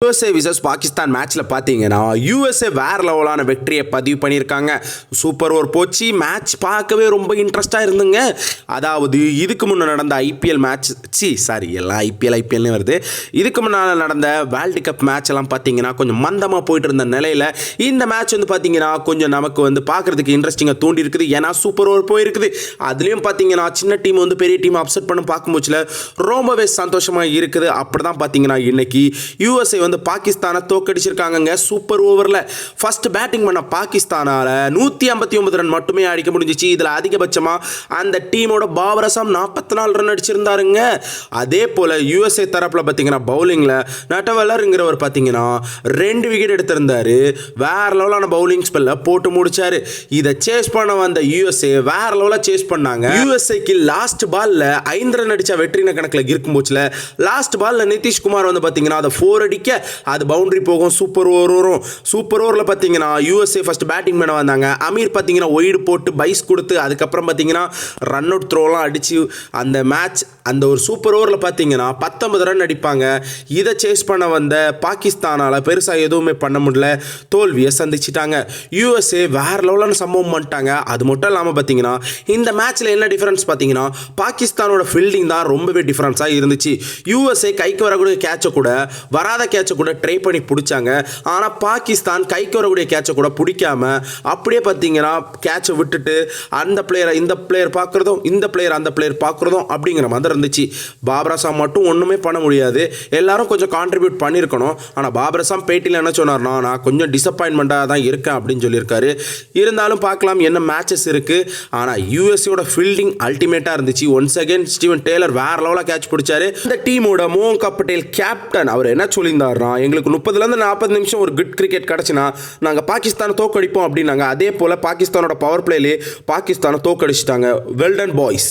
USA versus Pakistan மேட்ச்சில் பார்த்தீங்கன்னா USA வேறு லெவலான வெற்றியை பதிவு பண்ணியிருக்காங்க. சூப்பர் ஓவர் போச்சு. மேட்ச் பார்க்கவே ரொம்ப இன்ட்ரெஸ்டாக இருந்துங்க. அதாவது இதுக்கு முன்னே நடந்த ஐபிஎல் மேட்ச் எல்லாம் ஐபிஎல்னு வருது. இதுக்கு முன்னால் நடந்த வேர்ல்டு கப் மேட்ச் எல்லாம் பார்த்தீங்கன்னா கொஞ்சம் மந்தமாக போயிட்டு இருந்த நிலையில் இந்த மேட்ச் வந்து பார்த்தீங்கன்னா கொஞ்சம் நமக்கு பார்க்குறதுக்கு இன்ட்ரெஸ்டிங்காக தூண்டி இருக்குது. ஏன்னா சூப்பர் ஓவர் போயிருக்குது. அதுலேயும் பார்த்தீங்கன்னா சின்ன டீம் பெரிய டீம் அப்செட் பண்ண பார்க்கும்போதுல ரொம்பவே சந்தோஷமாக இருக்குது. அப்படி தான் பார்த்தீங்கன்னா இன்னைக்கு USA பாகிஸ்தானை தோக்கடிச்சிருக்காங்க. சூப்பர் ஓவரில் ஃபர்ஸ்ட் பேட்டிங் பண்ண பாகிஸ்தானால 159 ரன் மட்டுமே அடிக்க முடிஞ்சிச்சு. இதில் அதிகபட்சமாக அந்த டீமோட பாபர் அசாம் 44 ரன் அடிச்சிருந்தாருங்க. அதே போல் USA தரப்பில் பார்த்தீங்கன்னா பவுலிங்கில் நட்டவல்லருங்கிறவர் பார்த்தீங்கன்னா 2 விக்கெட் எடுத்திருந்தாரு. வேற லெவலான பவுலிங் ஸ்பெல்ல போட்டு முடிச்சாரு. இதை சேஸ் பண்ண வந்த USA வேற லெவலாக சேஸ் பண்ணாங்க. USAக்கு லாஸ்ட் பால்ல 5 ரன் அடிச்சா வெற்றின கணக்கில் இருக்கும் போச்சுல லாஸ்ட் பால்ல நிதிஷ்குமார் பார்த்தீங்கன்னா அதை 4 அடிக்க அது பவுண்டரி போகும். சூப்பர் ஓவர் வரும். சூப்பர் ஓவரில் பார்த்தீங்கன்னா USA ஃபர்ஸ்ட் பேட்டிங் பண்ண வந்தாங்க. அமீர் பார்த்தீங்கன்னா ஒய்டு போட்டு பைஸ் கொடுத்து அதுக்கப்புறம் பார்த்தீங்கன்னா ரன் அவுட் த்ரோலாம் அடித்து அந்த மேட்ச் அந்த ஒரு சூப்பர் ஓவரில் பார்த்தீங்கன்னா 19 ரன் அடிப்பாங்க. இதை சேஸ் பண்ண வந்த பாகிஸ்தானால் பெருசாக எதுவுமே பண்ண முடியல. தோல்வியை சந்திச்சிட்டாங்க. USA வேற லெவலான சம்பவம் பண்ணிட்டாங்க. அது மட்டும் இல்லாமல் பார்த்தீங்கன்னா இந்த மேட்ச்சில் என்ன டிஃபரன்ஸ் பார்த்தீங்கன்னா பாகிஸ்தானோட ஃபீல்டிங் தான் ரொம்பவே டிஃபரன்ஸாக இருந்துச்சு. USA கைக்கு வரக்கூடிய கேட்சை கூட வராத கேட்சை கூட ட்ரை பண்ணி பிடிச்சாங்க. ஆனால் பாகிஸ்தான் கைக்கு வரக்கூடிய கேட்சை கூட பிடிக்காம அப்படியே பார்த்தீங்கன்னா கேட்சை விட்டுட்டு அந்த பிளேயரை இந்த பிளேயர் பார்க்குறதும் இந்த பிளேயர் அந்த பிளேயர் பார்க்குறதும் அப்படிங்கிற மாதிரி இருந்துச்சு. பாபர் அசாம் மட்டும் ஒன்றுமே பண்ண முடியாது. எல்லாரும் கொஞ்சம் கான்ட்ரிபியூட் பண்ணியிருக்கணும். ஆனால் பாபர் அசாம் பேட்டியில் என்ன சொன்னார்னா நான் கொஞ்சம் டிசப்பாயின்மெண்ட்டாக தான் இருக்கேன் அப்படின்னு சொல்லியிருக்காரு. இருந்தாலும் பார்க்கலாம் என்ன மேட்சஸ் இருக்குது. ஆனால் USAயோட ஃபீல்டிங் அல்டிமேட்டாக இருந்துச்சு. ஒன்ஸ் அகேன் ஸ்டீவன் டேலர் வேற லெவலாக கேட்ச் பிடிச்சாரு. இந்த டீமோட மோகன் பட்டேல் கேப்டன் அவர் என்ன சொல்லியிருந்தாருன்னா எங்களுக்கு 30லேருந்து 40 நிமிஷம் ஒரு குட் கிரிக்கெட் கிடச்சுன்னா நாங்கள் பாகிஸ்தானை தோக்கடிப்போம் அப்படின்னாங்க. அதே போல் பாகிஸ்தானோட பவர் பிளேலே பாகிஸ்தானை தோக்கடிச்சிட்டாங்க. Well done boys.